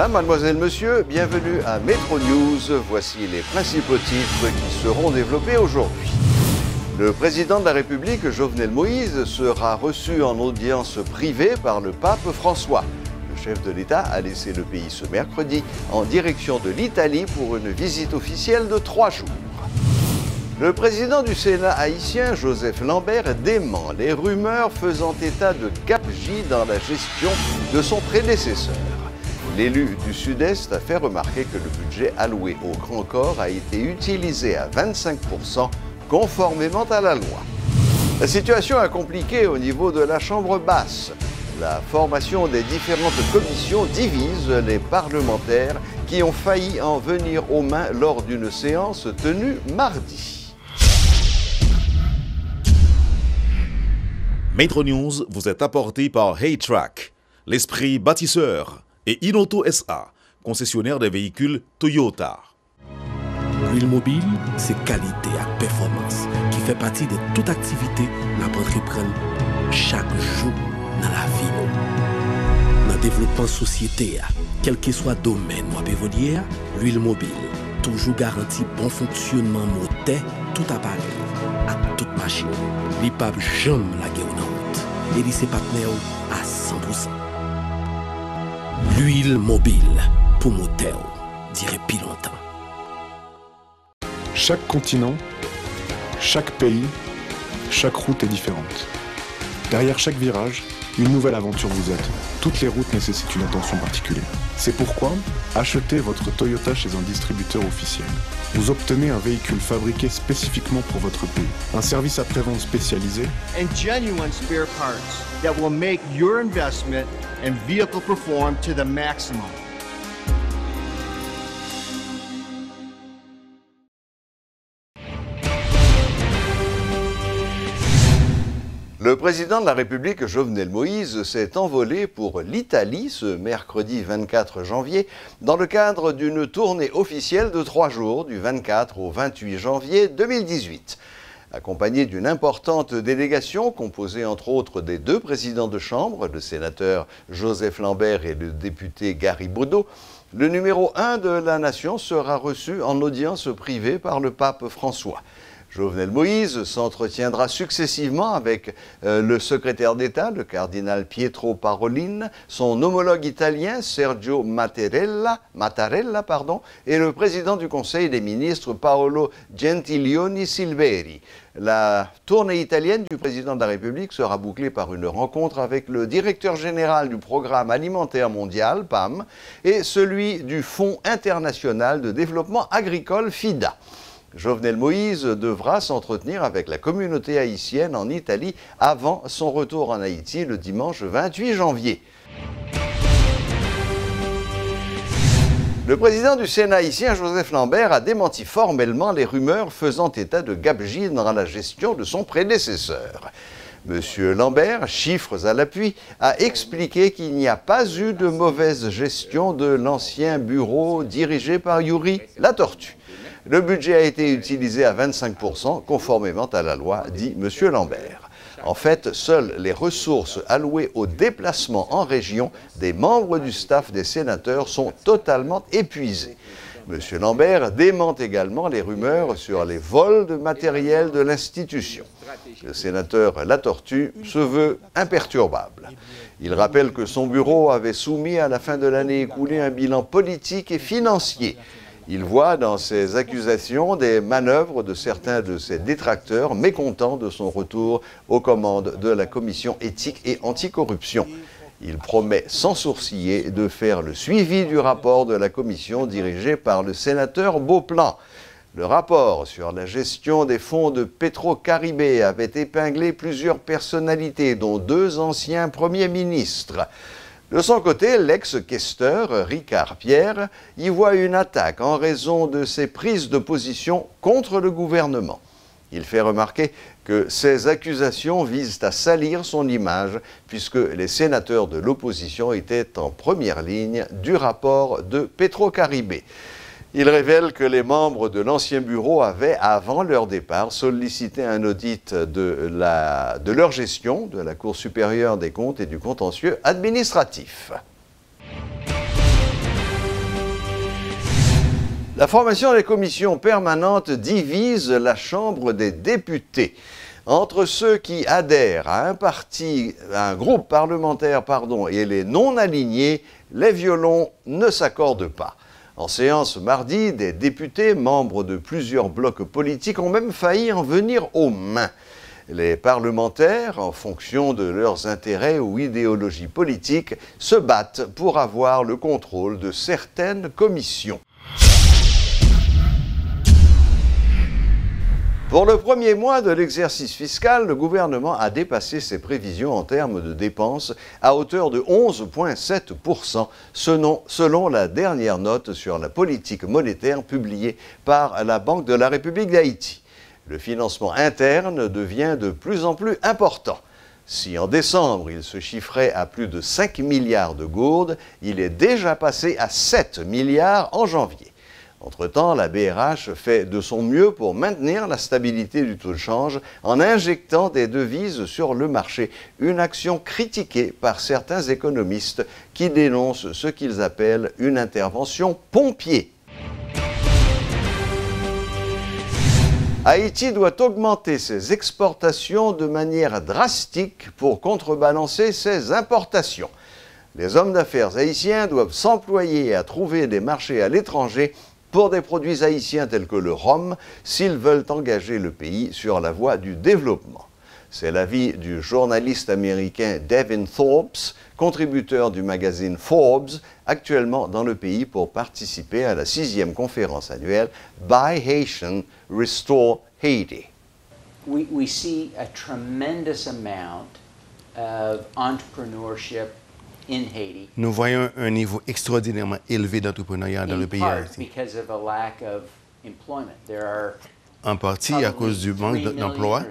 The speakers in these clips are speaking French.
Madame, mademoiselle, monsieur, bienvenue à Metro News. Voici les principaux titres qui seront développés aujourd'hui. Le président de la République, Jovenel Moïse, sera reçu en audience privée par le pape François. Le chef de l'État a laissé le pays ce mercredi en direction de l'Italie pour une visite officielle de 3 jours. Le président du Sénat haïtien, Joseph Lambert, dément les rumeurs faisant état de gabegie dans la gestion de son prédécesseur. L'élu du Sud-Est a fait remarquer que le budget alloué au Grand Corps a été utilisé à 25%, conformément à la loi. La situation est compliquée au niveau de la Chambre basse. La formation des différentes commissions divise les parlementaires qui ont failli en venir aux mains lors d'une séance tenue mardi. Metro News vous est apporté par Haytrack, l'esprit bâtisseur, et Inoto SA, concessionnaire des véhicules Toyota. L'huile mobile, c'est qualité et performance qui fait partie de toute activité que nous entreprenons chaque jour dans la vie. Dans le développement de la société, quel que soit le domaine ou évoluer, l'huile mobile toujours garantit bon fonctionnement moteur, tout appareil, à toute machine. L'IPAB jamais la guerre en route et ses partenaires à 100%. L'huile mobile pour moteur, dirait plus longtemps. Chaque continent, chaque pays, chaque route est différente. Derrière chaque virage, une nouvelle aventure vous attend. Toutes les routes nécessitent une attention particulière. C'est pourquoi, achetez votre Toyota chez un distributeur officiel. Vous obtenez un véhicule fabriqué spécifiquement pour votre pays, un service après-vente spécialisé and genuine spare parts that will make your investment and vehicle perform to the maximum. Le président de la République, Jovenel Moïse, s'est envolé pour l'Italie ce mercredi 24 janvier dans le cadre d'une tournée officielle de 3 jours du 24 au 28 janvier 2018. Accompagné d'une importante délégation composée entre autres des 2 présidents de chambre, le sénateur Joseph Lambert et le député Garibaldi, le numéro 1 de la nation sera reçu en audience privée par le pape François. Jovenel Moïse s'entretiendra successivement avec le secrétaire d'État, le cardinal Pietro Parolin, son homologue italien Sergio Mattarella, et le président du Conseil des ministres Paolo Gentiloni Silveri. La tournée italienne du président de la République sera bouclée par une rencontre avec le directeur général du Programme alimentaire mondial, PAM, et celui du Fonds international de développement agricole, FIDA. Jovenel Moïse devra s'entretenir avec la communauté haïtienne en Italie avant son retour en Haïti le dimanche 28 janvier. Le président du Sénat haïtien, Joseph Lambert, a démenti formellement les rumeurs faisant état de gabegie dans la gestion de son prédécesseur. Monsieur Lambert, chiffres à l'appui, a expliqué qu'il n'y a pas eu de mauvaise gestion de l'ancien bureau dirigé par Yuri Latortue. Le budget a été utilisé à 25%, conformément à la loi, dit M. Lambert. En fait, seules les ressources allouées au déplacement en région des membres du staff des sénateurs sont totalement épuisées. M. Lambert dément également les rumeurs sur les vols de matériel de l'institution. Le sénateur Latortue se veut imperturbable. Il rappelle que son bureau avait soumis à la fin de l'année écoulée un bilan politique et financier. Il voit dans ces accusations des manœuvres de certains de ses détracteurs mécontents de son retour aux commandes de la commission éthique et anticorruption. Il promet sans sourciller de faire le suivi du rapport de la commission dirigée par le sénateur Beauplan. Le rapport sur la gestion des fonds de Petro-Caribé avait épinglé plusieurs personnalités, dont 2 anciens premiers ministres. De son côté, l'ex-questeur Ricard Pierre y voit une attaque en raison de ses prises de position contre le gouvernement. Il fait remarquer que ces accusations visent à salir son image puisque les sénateurs de l'opposition étaient en première ligne du rapport de Petro-Caribé. Il révèle que les membres de l'ancien bureau avaient, avant leur départ, sollicité un audit de leur gestion de la Cour supérieure des comptes et du contentieux administratif. La formation des commissions permanentes divise la Chambre des députés. Entre ceux qui adhèrent à un groupe parlementaire, et les non-alignés, les violons ne s'accordent pas. En séance mardi, des députés, membres de plusieurs blocs politiques, ont même failli en venir aux mains. Les parlementaires, en fonction de leurs intérêts ou idéologies politiques, se battent pour avoir le contrôle de certaines commissions. Pour le premier mois de l'exercice fiscal, le gouvernement a dépassé ses prévisions en termes de dépenses à hauteur de 11,7%, selon la dernière note sur la politique monétaire publiée par la Banque de la République d'Haïti. Le financement interne devient de plus en plus important. Si en décembre, il se chiffrait à plus de 5 milliards de gourdes, il est déjà passé à 7 milliards en janvier. Entre-temps, la BRH fait de son mieux pour maintenir la stabilité du taux de change en injectant des devises sur le marché, une action critiquée par certains économistes qui dénoncent ce qu'ils appellent une intervention pompier. Haïti doit augmenter ses exportations de manière drastique pour contrebalancer ses importations. Les hommes d'affaires haïtiens doivent s'employer à trouver des marchés à l'étranger pour des produits haïtiens tels que le rhum, s'ils veulent engager le pays sur la voie du développement. C'est l'avis du journaliste américain Devin Forbes, contributeur du magazine Forbes, actuellement dans le pays pour participer à la 6e conférence annuelle Buy Haitian, Restore Haiti. We see a tremendous amount of entrepreneurship in Haiti. Nous voyons un niveau extraordinairement élevé d'entrepreneuriat dans le pays haïtien. En partie à cause du manque d'emploi.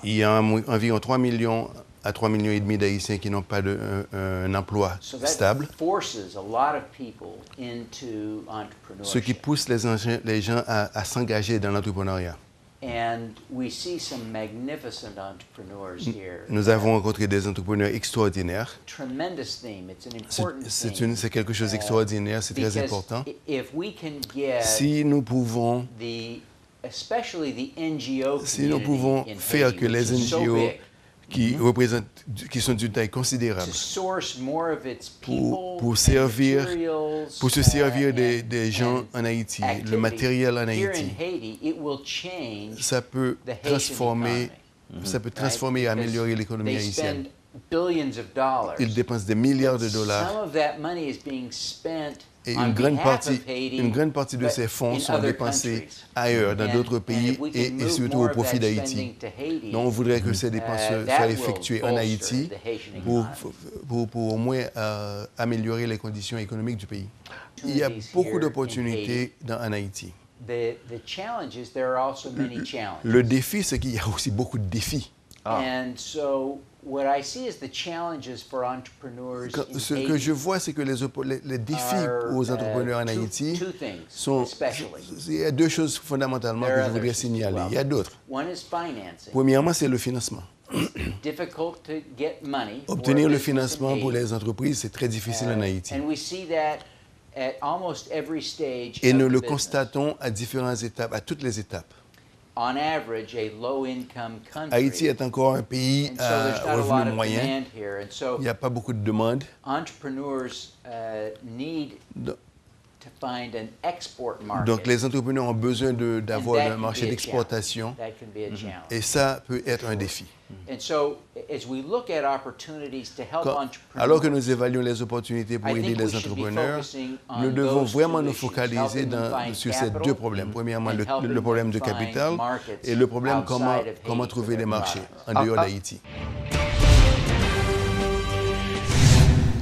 Il y a environ 3 millions à 3,5 millions d'Haïtiens qui n'ont pas un emploi stable. Ce qui pousse les gens à s'engager dans l'entrepreneuriat. Nous avons rencontré des entrepreneurs extraordinaires. C'est quelque chose d'extraordinaire, c'est très important. Si nous pouvons faire que les NGO qui sont d'une taille considérable pour se servir des gens en Haïti, le matériel en Haïti, ça peut transformer et améliorer l'économie haïtienne. Ils dépensent des milliards de dollars et une grande partie de ces fonds sont dépensés ailleurs, dans d'autres pays et surtout au profit d'Haïti. Donc on voudrait que ces dépenses soient effectuées en Haïti pour au moins améliorer les conditions économiques du pays. Il y a beaucoup d'opportunités en Haïti. Le défi, c'est qu'il y a aussi beaucoup de défis. Ce que je vois, c'est que les défis aux entrepreneurs en Haïti sont... Il y a deux choses fondamentalement que je voudrais signaler. Il y a d'autres. Premièrement, c'est le financement. Obtenir le financement pour les entreprises, c'est très difficile en Haïti. Et nous le constatons à différentes étapes, à toutes les étapes. Haïti est encore un pays à revenu moyen. Il n'y a pas beaucoup de demandes. Donc les entrepreneurs ont besoin d'avoir un marché d'exportation et ça peut être un défi. Alors que nous évaluons les opportunités pour aider les entrepreneurs, nous devons vraiment nous focaliser sur ces deux problèmes. Premièrement, le problème de capital et le problème comment trouver des marchés en dehors d'Haïti.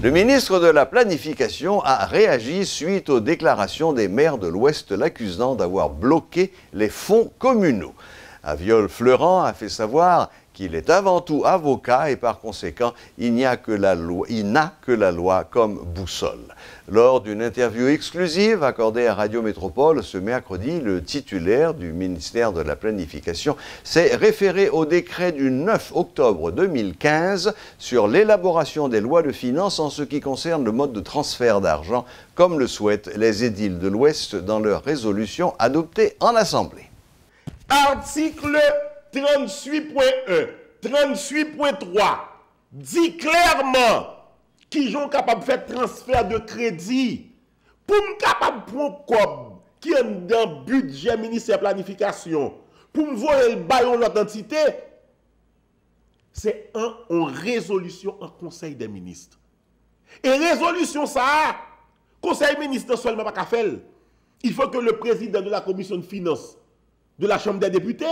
Le ministre de la Planification a réagi suite aux déclarations des maires de l'Ouest l'accusant d'avoir bloqué les fonds communaux. Aviol Fleuran a fait savoir qu'il est avant tout avocat et par conséquent, il n'a que la loi comme boussole. Lors d'une interview exclusive accordée à Radio Métropole ce mercredi, le titulaire du ministère de la Planification s'est référé au décret du 9 octobre 2015 sur l'élaboration des lois de finances en ce qui concerne le mode de transfert d'argent, comme le souhaitent les édiles de l'Ouest dans leur résolution adoptée en Assemblée. Article 38.1, 38.3 dit clairement qu'ils sont capables de faire transfert de crédit pour me capable de prendre comme qui est dans le budget ministère de planification pour me voler le baillon de l'autre entité. C'est en résolution en Conseil des ministres. Et résolution ça, Conseil des ministres seulement pas qu'à faire. Il faut que le président de la commission de finances de la Chambre des députés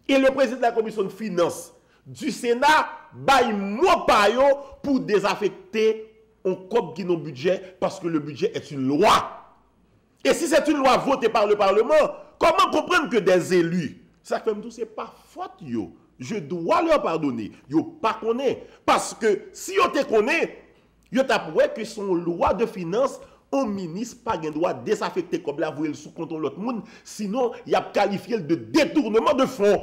et le président de la commission de finances du Sénat baille moi payo pour désaffecter un cop qui non budget parce que le budget est une loi. Et si c'est une loi votée par le Parlement, comment comprendre que des élus, ça fait tout c'est pas faute yo. Je dois leur pardonner. Yo pas connaît parce que si yo te connaît, yo t'apprend que son loi de finances un ministre pas de droit désaffecter comme la voyer sous contrôle l'autre monde, sinon il a qualifié de détournement de fonds.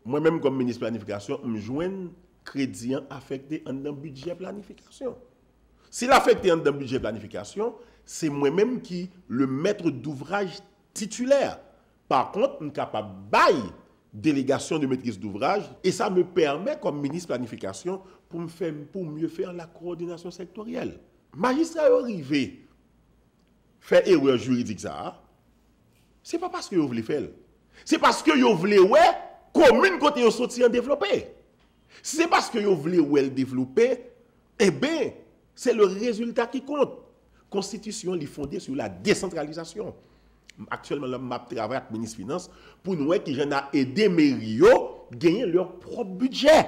Moi-même comme ministre de planification, je me joins crédit affecté dans le budget planification. S'il affecté dans le budget planification, c'est moi-même qui le maître d'ouvrage titulaire. Par contre, je suis capable de bailler délégation de maîtrise d'ouvrage et ça me permet comme ministre de planification pour mieux faire la coordination sectorielle. Magistrat arrivé faire erreur juridique ça, c'est pas parce que vous voulez faire. C'est parce que vous voulez ouais commune côté vous sorti en développé. Si c'est parce que vous voulez ouais le développer, eh bien, c'est le résultat qui compte. Constitution est fondée sur la décentralisation. Actuellement, je travaille avec le ministre des Finances pour nous qui j'en a aidé mairie à gagner leur propre budget.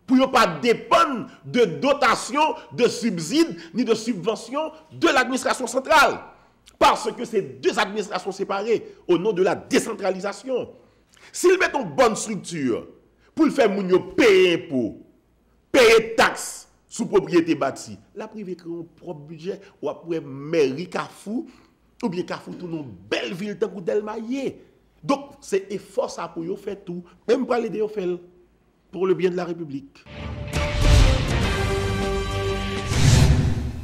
Pour ne pas dépendre de dotations, de subsides, ni de subventions de l'administration centrale. Parce que c'est deux administrations séparées au nom de la décentralisation. S'ils mettent une bonne structure pour le faire payer impôts, payer taxes sous propriété bâtie, la privée crée un propre budget ou après mairie Carrefour ou bien Carrefour tout une belle ville tant que Delmaillé. Donc c'est effort ça pour yo faire tout, même pour l'aider au faire pour le bien de la République.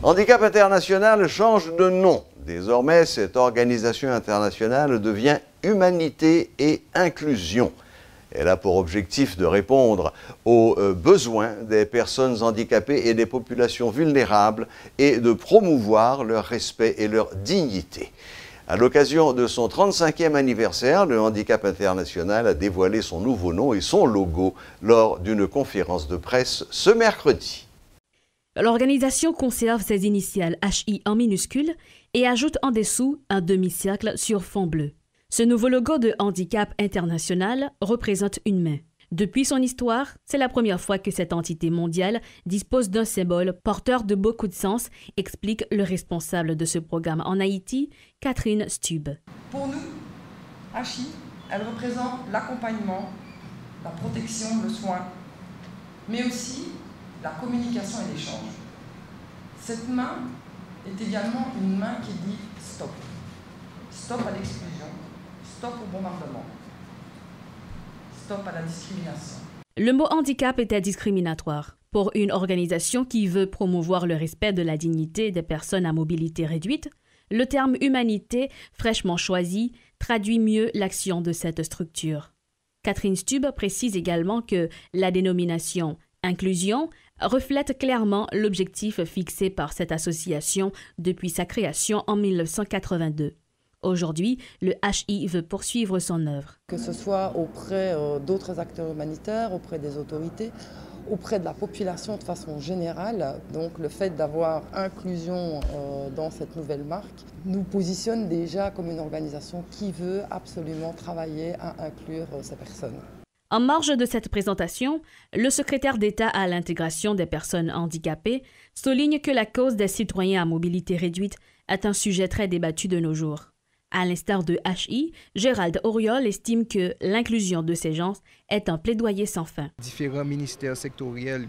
Handicap International change de nom. Désormais, cette organisation internationale devient Humanité et Inclusion. Elle a pour objectif de répondre aux besoins des personnes handicapées et des populations vulnérables et de promouvoir leur respect et leur dignité. À l'occasion de son 35e anniversaire, le Handicap International a dévoilé son nouveau nom et son logo lors d'une conférence de presse ce mercredi. L'organisation conserve ses initiales HI en minuscules et ajoute en dessous un demi-cercle sur fond bleu. Ce nouveau logo de Handicap International représente une main. Depuis son histoire, c'est la première fois que cette entité mondiale dispose d'un symbole porteur de beaucoup de sens, explique le responsable de ce programme en Haïti, Catherine Stube. Pour nous, HI, elle représente l'accompagnement, la protection, le soin, mais aussi la communication et l'échange. Cette main est également une main qui dit stop. Stop à l'exclusion, stop au bombardement, stop à la discrimination. Le mot handicap était discriminatoire. Pour une organisation qui veut promouvoir le respect de la dignité des personnes à mobilité réduite, le terme humanité, fraîchement choisi, traduit mieux l'action de cette structure. Catherine Stube précise également que la dénomination inclusion reflète clairement l'objectif fixé par cette association depuis sa création en 1982. Aujourd'hui, le HI veut poursuivre son œuvre. Que ce soit auprès d'autres acteurs humanitaires, auprès des autorités, auprès de la population de façon générale, donc le fait d'avoir inclusion dans cette nouvelle marque nous positionne déjà comme une organisation qui veut absolument travailler à inclure ces personnes. En marge de cette présentation, le secrétaire d'État à l'intégration des personnes handicapées souligne que la cause des citoyens à mobilité réduite est un sujet très débattu de nos jours. À l'instar de HI, Gérald Auriol estime que l'inclusion de ces gens est un plaidoyer sans fin. Différents ministères sectoriels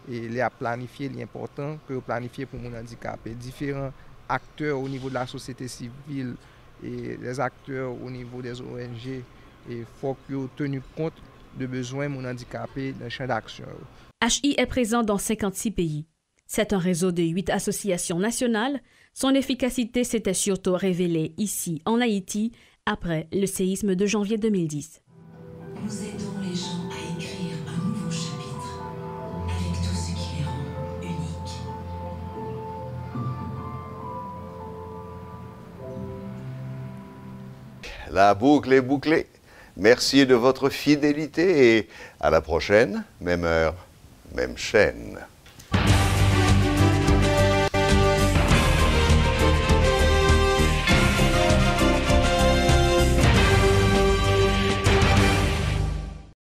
et les a planifié l'important que planifier pour mon handicapé. Différents acteurs au niveau de la société civile et les acteurs au niveau des ONG, il faut qu'ils aient tenu compte de besoins de mon handicapé dans le champ d'action. HI est présent dans 56 pays. C'est un réseau de 8 associations nationales. Son efficacité s'était surtout révélée ici, en Haïti, après le séisme de janvier 2010. Nous aidons les gens à écrire un nouveau chapitre, avec tout ce qui les rend uniques. La boucle est bouclée. Merci de votre fidélité et à la prochaine, même heure, même chaîne.